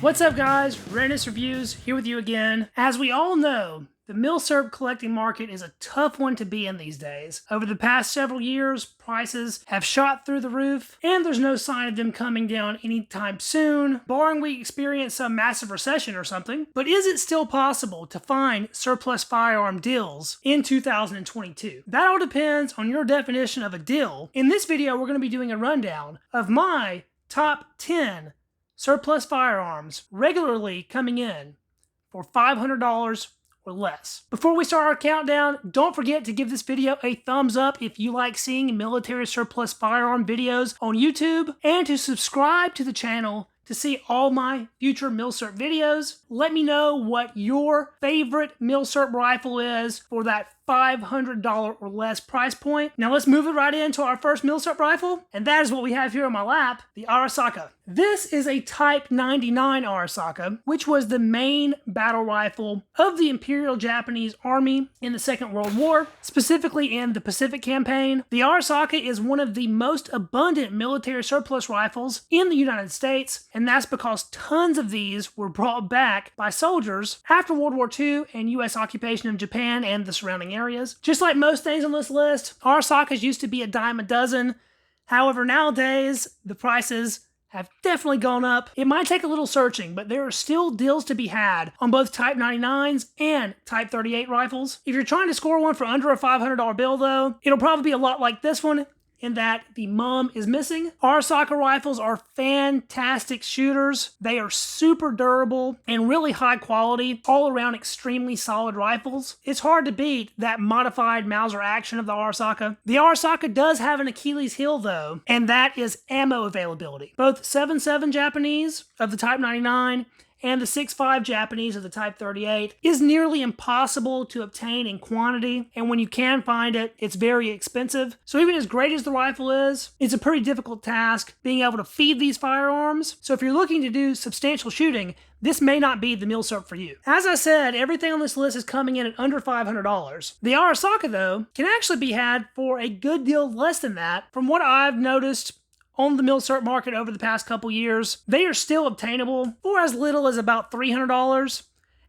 What's up guys, Readiness Reviews here with you again. As we all know, the Milsurp collecting market is a tough one to be in these days. Over the past several years, prices have shot through the roof, and there's no sign of them coming down anytime soon, barring we experience some massive recession or something. But is it still possible to find surplus firearm deals in 2022? That all depends on your definition of a deal. In this video, we're going to be doing a rundown of my top 10 surplus firearms regularly coming in for $500 or less. Before we start our countdown, don't forget to give this video a thumbs up if you like seeing military surplus firearm videos on YouTube, and to subscribe to the channel to see all my future Milsurp videos. Let me know what your favorite Milsurp rifle is for that $500 or less price point. Now let's move it right into our first Milsurp rifle, and that is what we have here on my lap, the Arasaka. This is a Type 99 Arasaka, which was the main battle rifle of the Imperial Japanese Army in the Second World War, specifically in the Pacific Campaign. The Arasaka is one of the most abundant military surplus rifles in the United States, and that's because tons of these were brought back by soldiers after World War II and U.S. occupation of Japan and the surrounding areas. Just like most things on this list, Arasakas used to be a dime a dozen. However, nowadays, the prices have definitely gone up. It might take a little searching, but there are still deals to be had on both Type 99s and Type 38 rifles. If you're trying to score one for under a $500 bill though, it'll probably be a lot like this one, in that the mum is missing. Arasaka rifles are fantastic shooters. They are super durable and really high quality, all around extremely solid rifles. It's hard to beat that modified Mauser action of the Arasaka. The Arasaka does have an Achilles heel though, and that is ammo availability. Both 7.7 Japanese of the Type 99 and the 6.5 Japanese of the Type 38 is nearly impossible to obtain in quantity, and when you can find it, it's very expensive. So even as great as the rifle is, it's a pretty difficult task being able to feed these firearms. So if you're looking to do substantial shooting, this may not be the Milsurp for you. As I said, everything on this list is coming in at under $500. The Arasaka, though, can actually be had for a good deal less than that. From what I've noticed on the Milsurp market over the past couple years, they are still obtainable for as little as about $300.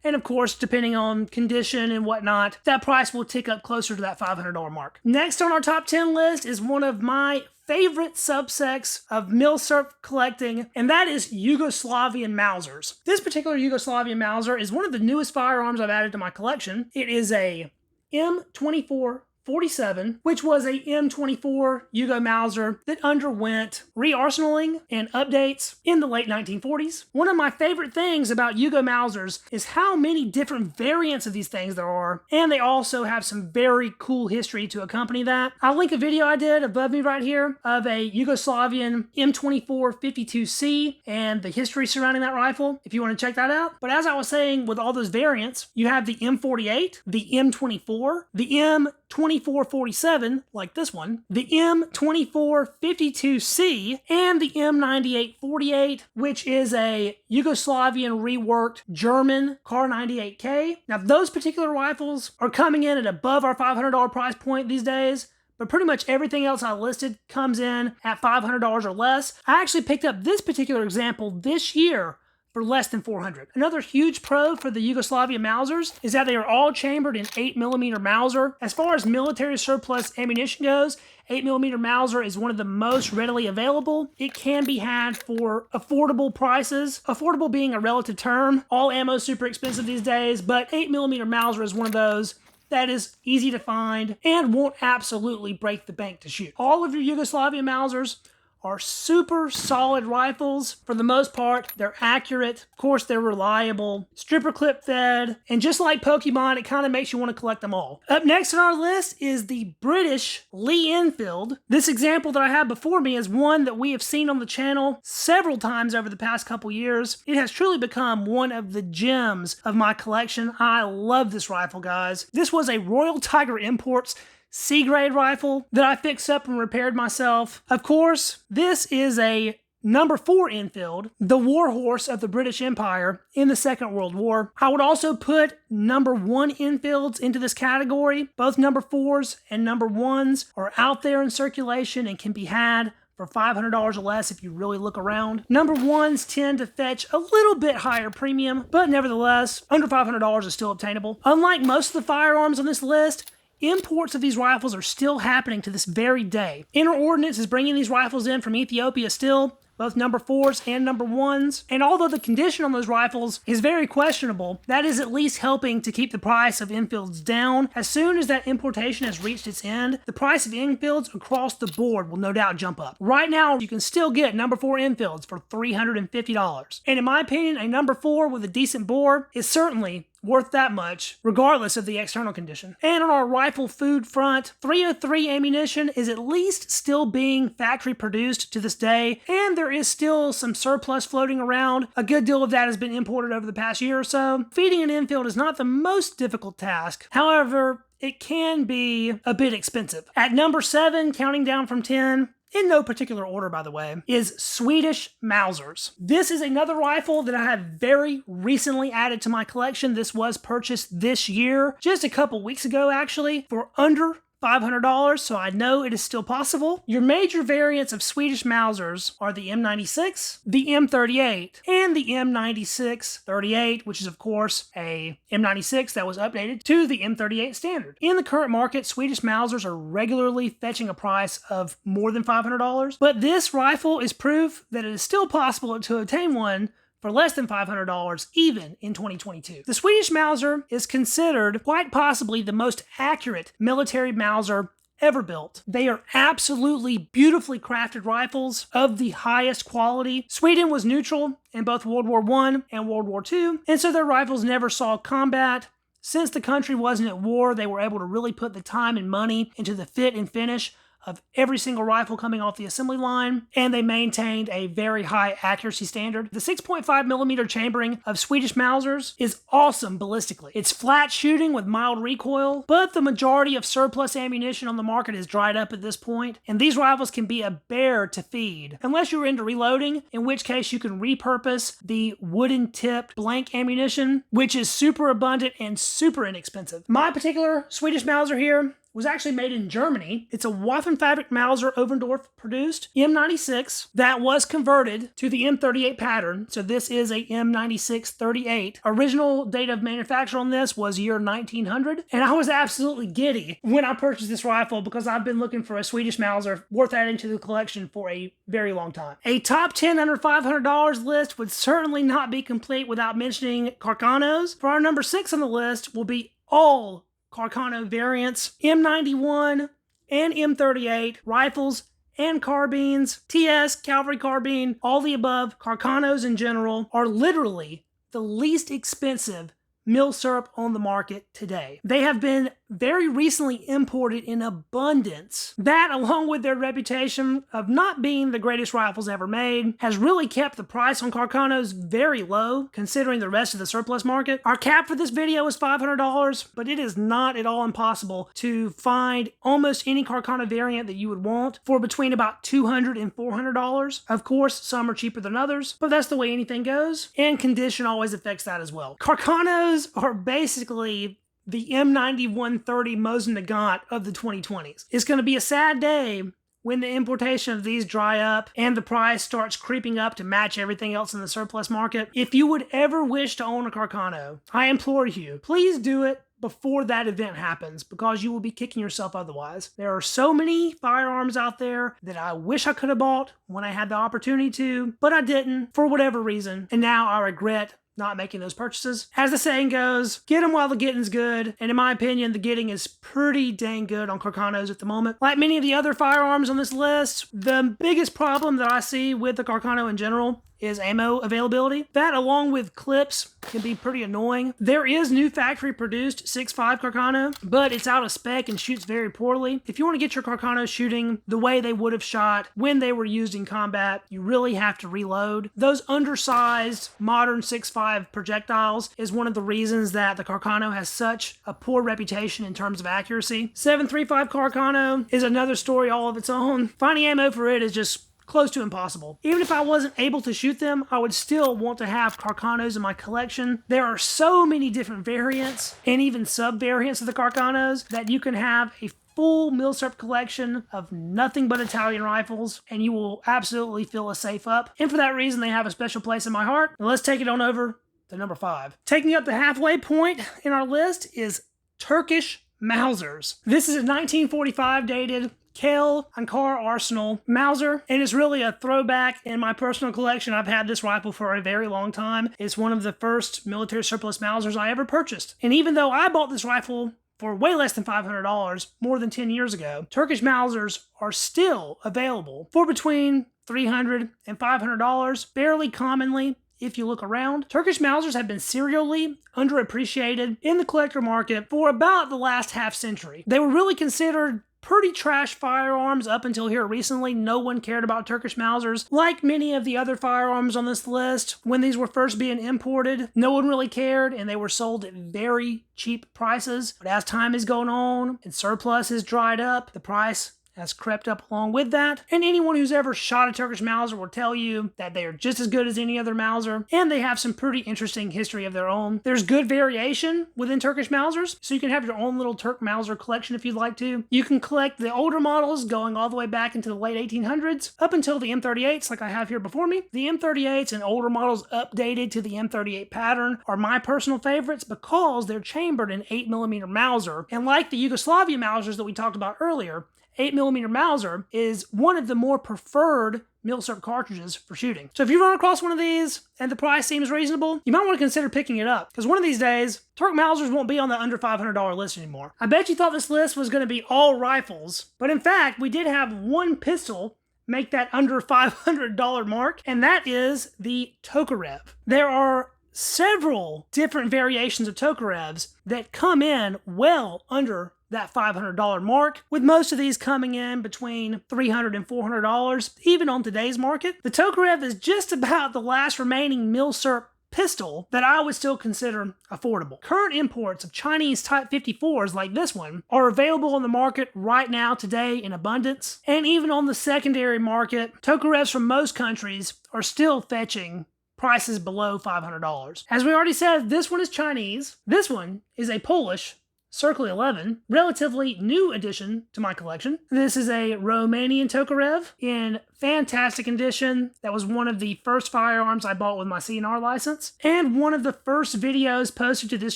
And of course, depending on condition and whatnot, that price will tick up closer to that $500 mark. Next on our top 10 list is one of my favorite subsects of Milsurp collecting, and that is Yugoslavian Mausers. This particular Yugoslavian Mauser is one of the newest firearms I've added to my collection. It is a M2447, which was a M24 Yugo Mauser that underwent re-arsenaling and updates in the late 1940s. One of my favorite things about Yugo Mausers is how many different variants of these things there are, and they also have some very cool history to accompany that. I'll link a video I did above me right here of a Yugoslavian M24 52C and the history surrounding that rifle, if you want to check that out. But as I was saying, with all those variants, you have the M48, the M24, the M2447, like this one, the M2452C, and the M9848, which is a Yugoslavian reworked German Kar 98K. Now, those particular rifles are coming in at above our $500 price point these days, but pretty much everything else I listed comes in at $500 or less. I actually picked up this particular example this year for less than $400. Another huge pro for the Yugoslavian Mausers is that they are all chambered in 8mm Mauser. As far as military surplus ammunition goes, 8mm Mauser is one of the most readily available. It can be had for affordable prices. Affordable being a relative term. All ammo is super expensive these days, but 8mm Mauser is one of those that is easy to find and won't absolutely break the bank to shoot. All of your Yugoslavian Mausers are super solid rifles. For the most part, they're accurate. Of course, they're reliable, stripper clip fed, and just like Pokemon, it kind of makes you want to collect them all. Up next on our list is the British Lee Enfield. This example that I have before me is one that we have seen on the channel several times over the past couple years. It has truly become one of the gems of my collection. I love this rifle, guys. This was a Royal Tiger Imports C-grade rifle that I fixed up and repaired myself. Of course, this is a number 4 Enfield, the warhorse of the British Empire in the Second World War. I would also put number 1 Enfields into this category. Both number 4s and number 1s are out there in circulation and can be had for $500 or less if you really look around. Number ones tend to fetch a little bit higher premium, but nevertheless, under $500 is still obtainable. Unlike most of the firearms on this list, imports of these rifles are still happening to this very day. Inner Ordnance is bringing these rifles in from Ethiopia still, both number 4s and number 1s. And although the condition on those rifles is very questionable, that is at least helping to keep the price of Enfields down. As soon as that importation has reached its end, the price of Enfields across the board will no doubt jump up. Right now, you can still get number 4 Enfields for $350. And in my opinion, a number 4 with a decent bore is certainly worth that much, regardless of the external condition. And on our rifle food front, .303 ammunition is at least still being factory produced to this day, and there is still some surplus floating around. A good deal of that has been imported over the past year or so. Feeding an Enfield is not the most difficult task. However, it can be a bit expensive. At number 7, counting down from 10, in no particular order, by the way, is Swedish Mausers. This is another rifle that I have very recently added to my collection. This was purchased this year, just a couple weeks ago actually, for under $500, so I know it is still possible. Your major variants of Swedish Mausers are the M96, the M38, and the M96-38, which is of course a M96 that was updated to the M38 standard. In the current market, Swedish Mausers are regularly fetching a price of more than $500, but this rifle is proof that it is still possible to obtain one for less than $500 even in 2022. The Swedish Mauser is considered quite possibly the most accurate military Mauser ever built. They are absolutely beautifully crafted rifles of the highest quality. Sweden was neutral in both World War I and World War II, and so their rifles never saw combat. Since the country wasn't at war, they were able to really put the time and money into the fit and finish of every single rifle coming off the assembly line, and they maintained a very high accuracy standard. The 6.5mm chambering of Swedish Mausers is awesome ballistically. It's flat shooting with mild recoil, but the majority of surplus ammunition on the market is dried up at this point, and these rifles can be a bear to feed, unless you're into reloading, in which case you can repurpose the wooden tipped blank ammunition, which is super abundant and super inexpensive. My particular Swedish Mauser here was actually made in Germany. It's a Waffenfabrik Mauser Oberndorf produced M96 that was converted to the M38 pattern. So this is a M96-38. Original date of manufacture on this was year 1900. And I was absolutely giddy when I purchased this rifle because I've been looking for a Swedish Mauser worth adding to the collection for a very long time. A top 10 under $500 list would certainly not be complete without mentioning Carcanos. For our number 6 on the list will be all Carcano variants, M91 and M38, rifles and carbines, TS, cavalry carbine, all the above. Carcanos in general are literally the least expensive Milsurp on the market today. They have been very recently imported in abundance. That, along with their reputation of not being the greatest rifles ever made, has really kept the price on Carcanos very low, considering the rest of the surplus market. Our cap for this video is $500, but it is not at all impossible to find almost any Carcano variant that you would want for between about $200 and $400. Of course, some are cheaper than others, but that's the way anything goes, and condition always affects that as well. Carcanos are basically the M91-30 Mosin Nagant of the 2020s. It's going to be a sad day when the importation of these dry up and the price starts creeping up to match everything else in the surplus market. If you would ever wish to own a Carcano, I implore you, please do it before that event happens, because you will be kicking yourself otherwise. There are so many firearms out there that I wish I could have bought when I had the opportunity to, but I didn't for whatever reason, and now I regret not making those purchases. As the saying goes, get them while the getting's good, and in my opinion, the getting is pretty dang good on Carcanos at the moment. Like many of the other firearms on this list, the biggest problem that I see with the Carcano in general is ammo availability. That, along with clips, can be pretty annoying. There is new factory produced 6.5 Carcano, but it's out of spec and shoots very poorly. If you want to get your Carcano shooting the way they would have shot when they were used in combat, you really have to reload. Those undersized modern 6.5 projectiles is one of the reasons that the Carcano has such a poor reputation in terms of accuracy. 7.35 Carcano is another story all of its own. Finding ammo for it is just close to impossible. Even if I wasn't able to shoot them, I would still want to have Carcanos in my collection. There are so many different variants and even sub-variants of the Carcanos that you can have a full Milsurp collection of nothing but Italian rifles, and you will absolutely feel a safe up. And for that reason, they have a special place in my heart. Now let's take it on over to number 5. Taking up the halfway point in our list is Turkish Mausers. This is a 1945 dated Kell Ankara Arsenal Mauser, and it's really a throwback in my personal collection. I've had this rifle for a very long time. It's one of the first military surplus Mausers I ever purchased. And even though I bought this rifle for way less than $500 more than 10 years ago, Turkish Mausers are still available for between $300 and $500 fairly commonly. If you look around, Turkish Mausers have been serially underappreciated in the collector market for about the last half century. They were really considered pretty trash firearms up until here recently. No one cared about Turkish Mausers. Like many of the other firearms on this list, when these were first being imported, no one really cared, and they were sold at very cheap prices. But as time has gone on and surplus has dried up, the price has crept up along with that. And anyone who's ever shot a Turkish Mauser will tell you that they are just as good as any other Mauser, and they have some pretty interesting history of their own. There's good variation within Turkish Mausers, so you can have your own little Turk Mauser collection if you'd like to. You can collect the older models going all the way back into the late 1800s, up until the M38s like I have here before me. The M38s and older models updated to the M38 pattern are my personal favorites because they're chambered in 8mm Mauser, and like the Yugoslavian Mausers that we talked about earlier, 8mm Mauser is one of the more preferred Milsurp cartridges for shooting. So if you run across one of these and the price seems reasonable, you might want to consider picking it up, because one of these days, Turk Mausers won't be on the under $500 list anymore. I bet you thought this list was going to be all rifles, but in fact, we did have one pistol make that under $500 mark, and that is the Tokarev. There are several different variations of Tokarevs that come in well under that $500 mark, with most of these coming in between $300 and $400, even on today's market. The Tokarev is just about the last remaining Milsurp pistol that I would still consider affordable. Current imports of Chinese Type 54s like this one are available on the market right now today in abundance, and even on the secondary market, Tokarevs from most countries are still fetching prices below $500. As we already said, this one is Chinese. This one is a Polish Circle 11, relatively new addition to my collection. This is a Romanian Tokarev in fantastic condition. That was one of the first firearms I bought with my CNR license. And one of the first videos posted to this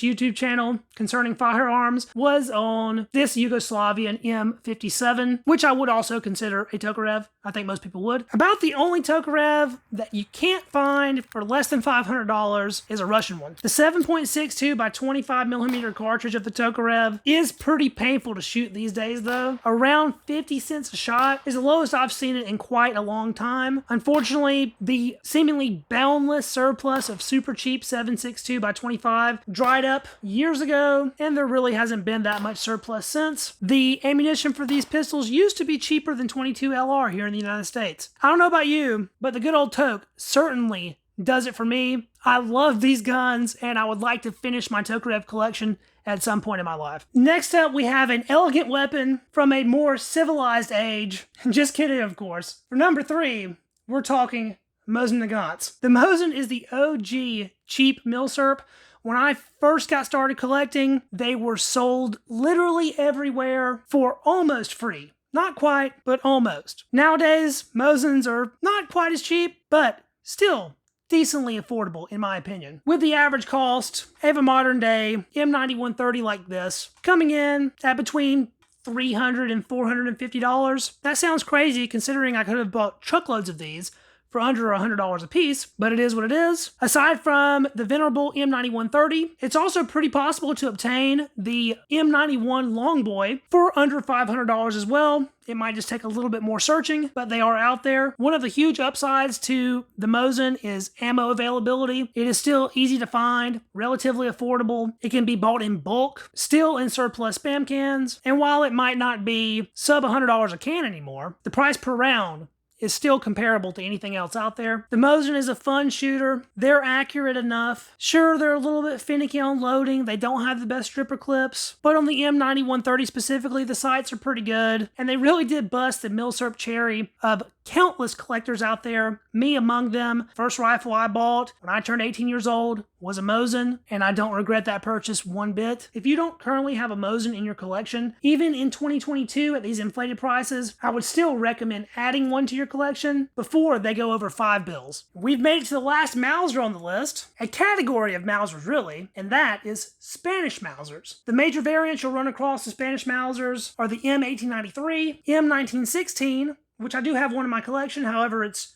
YouTube channel concerning firearms was on this Yugoslavian M57, which I would also consider a Tokarev. I think most people would. About the only Tokarev that you can't find for less than $500 is a Russian one. The 7.62 by 25mm cartridge of the Tokarev is pretty painful to shoot these days though. Around 50 cents a shot is the lowest I've seen it in quite a long time. Unfortunately, the seemingly boundless surplus of super cheap 7.62 by 25 dried up years ago, and there really hasn't been that much surplus since. The ammunition for these pistols used to be cheaper than 22 LR here in the United States. I don't know about you, but the good old Tok certainly does it for me. I love these guns, and I would like to finish my Tokarev collection at some point in my life. Next up, we have an elegant weapon from a more civilized age. Just kidding, of course. For number 3, we're talking Mosin Nagants. The Mosin is the OG cheap Milsurp. When I first got started collecting, they were sold literally everywhere for almost free. Not quite, but almost. Nowadays, Mosins are not quite as cheap, but still decently affordable in my opinion. With the average cost of a modern day M9130 like this coming in at between $300 and $450. That sounds crazy considering I could have bought truckloads of these for under $100 a piece, but it is what it is. Aside from the venerable M9130, it's also pretty possible to obtain the M91 Longboy for under $500 as well. It might just take a little bit more searching, but they are out there. One of the huge upsides to the Mosin is ammo availability. It is still easy to find, relatively affordable. It can be bought in bulk, still in surplus spam cans, and while it might not be sub $100 a can anymore, the price per round is still comparable to anything else out there. The Mosin is a fun shooter. They're accurate enough. Sure, they're a little bit finicky on loading. They don't have the best stripper clips, but on the M9130 specifically, the sights are pretty good, and they really did bust the Milsurp cherry of countless collectors out there, me among them. First rifle I bought when I turned 18 years old was a Mosin, and I don't regret that purchase one bit. If you don't currently have a Mosin in your collection, even in 2022 at these inflated prices, I would still recommend adding one to your collection before they go over $5. We've made it to the last Mauser on the list, a category of Mausers really, and that is Spanish Mausers. The major variants you'll run across the Spanish Mausers are the M1893, M1916, which I do have one in my collection, however it's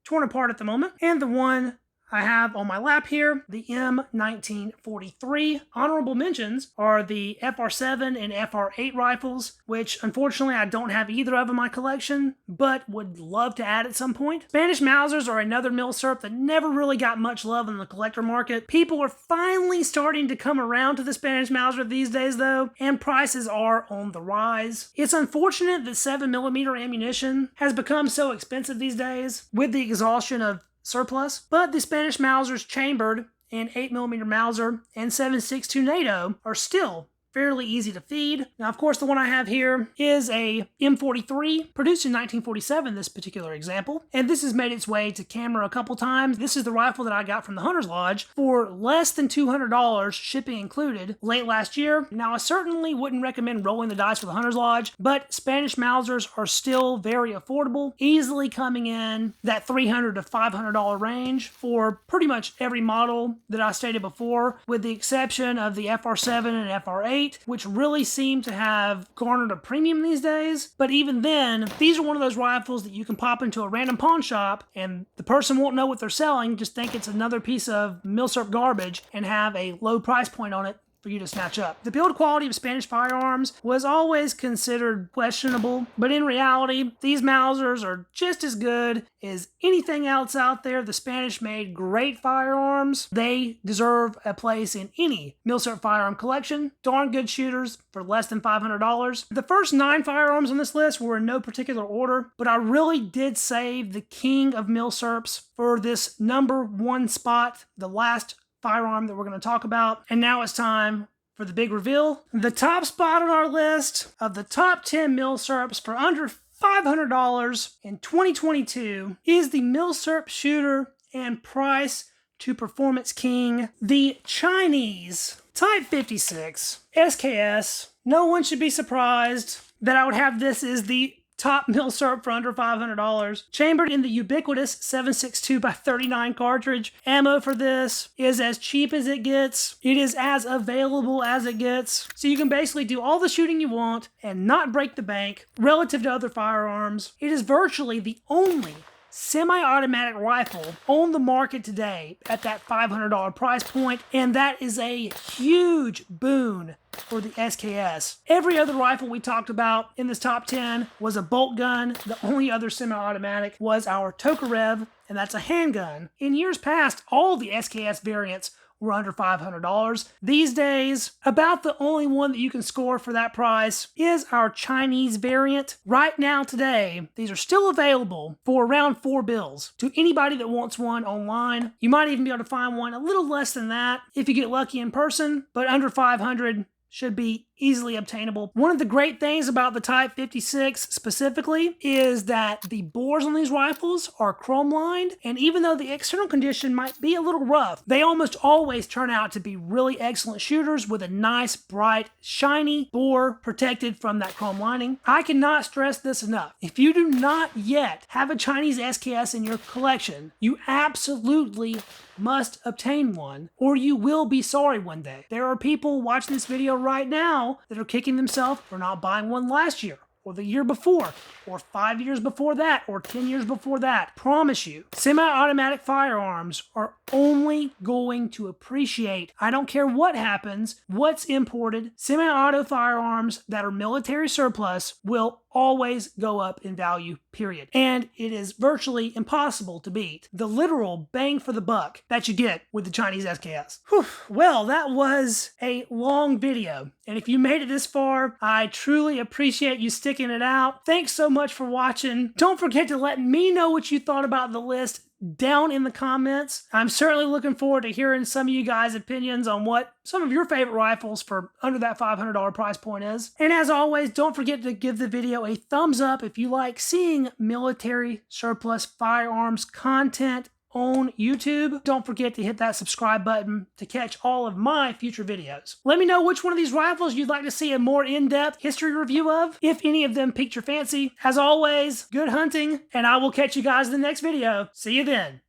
torn apart at the moment, and the one I have on my lap here, the M1943. Honorable mentions are the FR7 and FR8 rifles, which unfortunately I don't have either of in my collection, but would love to add at some point. Spanish Mausers are another Milsurp that never really got much love in the collector market. People are finally starting to come around to the Spanish Mauser these days though, and prices are on the rise. It's unfortunate that 7mm ammunition has become so expensive these days with the exhaustion of surplus, but the Spanish Mausers chambered and 8mm Mauser and 7.62 NATO are still fairly easy to feed. Now, of course, the one I have here is a M43, produced in 1947, this particular example, and this has made its way to camera a couple times. This is the rifle that I got from the Hunter's Lodge for less than $200, shipping included, late last year. Now, I certainly wouldn't recommend rolling the dice for the Hunter's Lodge, but Spanish Mausers are still very affordable, easily coming in that $300 to $500 range for pretty much every model that I stated before, with the exception of the FR7 and FR8, which really seem to have garnered a premium these days. But even then, these are one of those rifles that you can pop into a random pawn shop and the person won't know what they're selling, just think it's another piece of Milsurp garbage and have a low price point on it for you to snatch up. The build quality of Spanish firearms was always considered questionable, but in reality, these Mausers are just as good as anything else out there. The Spanish made great firearms. They deserve a place in any Milsurp firearm collection. Darn good shooters for less than $500. The first 9 firearms on this list were in no particular order, but I really did save the king of Milsurps for this number 1 spot, the last firearm that we're going to talk about. And now it's time for the big reveal. The top spot on our list of the top 10 Milsurps for under $500 in 2022 is the Milsurp shooter and price to performance king, the Chinese Type 56 SKS. No one should be surprised that I would have this as the top Milsurp for under $500. Chambered in the ubiquitous 7.62x39 cartridge. Ammo for this is as cheap as it gets. It is as available as it gets. So you can basically do all the shooting you want and not break the bank relative to other firearms. It is virtually the only semi-automatic rifle on the market today at that $500 price point, and that is a huge boon for the SKS. Every other rifle we talked about in this top 10 was a bolt gun. The only other semi-automatic was our Tokarev, and that's a handgun. In years past, all the SKS variants were under $500. These days, about the only one that you can score for that price is our Chinese variant. Right now today, these are still available for around $4 to anybody that wants one online. You might even be able to find one a little less than that if you get lucky in person, but under $500 should be easily obtainable. One of the great things about the Type 56 specifically is that the bores on these rifles are chrome lined, and even though the external condition might be a little rough, they almost always turn out to be really excellent shooters with a nice, bright, shiny bore protected from that chrome lining. I cannot stress this enough. If you do not yet have a Chinese SKS in your collection, you absolutely must obtain one, or you will be sorry one day. There are people watching this video right now that are kicking themselves for not buying one last year, or the year before, or 5 years before that, or 10 years before that. Promise you, semi-automatic firearms are only going to appreciate. I don't care what happens, what's imported, semi-auto firearms that are military surplus will always go up in value, period. And it is virtually impossible to beat the literal bang for the buck that you get with the Chinese SKS. Whew. Well, that was a long video. And if you made it this far, I truly appreciate you sticking it out. Thanks so much for watching. Don't forget to let me know what you thought about the list down in the comments. I'm certainly looking forward to hearing some of you guys' opinions on what some of your favorite rifles for under that $500 price point is. And as always, don't forget to give the video a thumbs up if you like seeing military surplus firearms content on YouTube. Don't forget to hit that subscribe button to catch all of my future videos. Let me know which one of these rifles you'd like to see a more in-depth history review of, if any of them piqued your fancy. As always, good hunting, and I will catch you guys in the next video. See you then.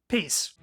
Peace.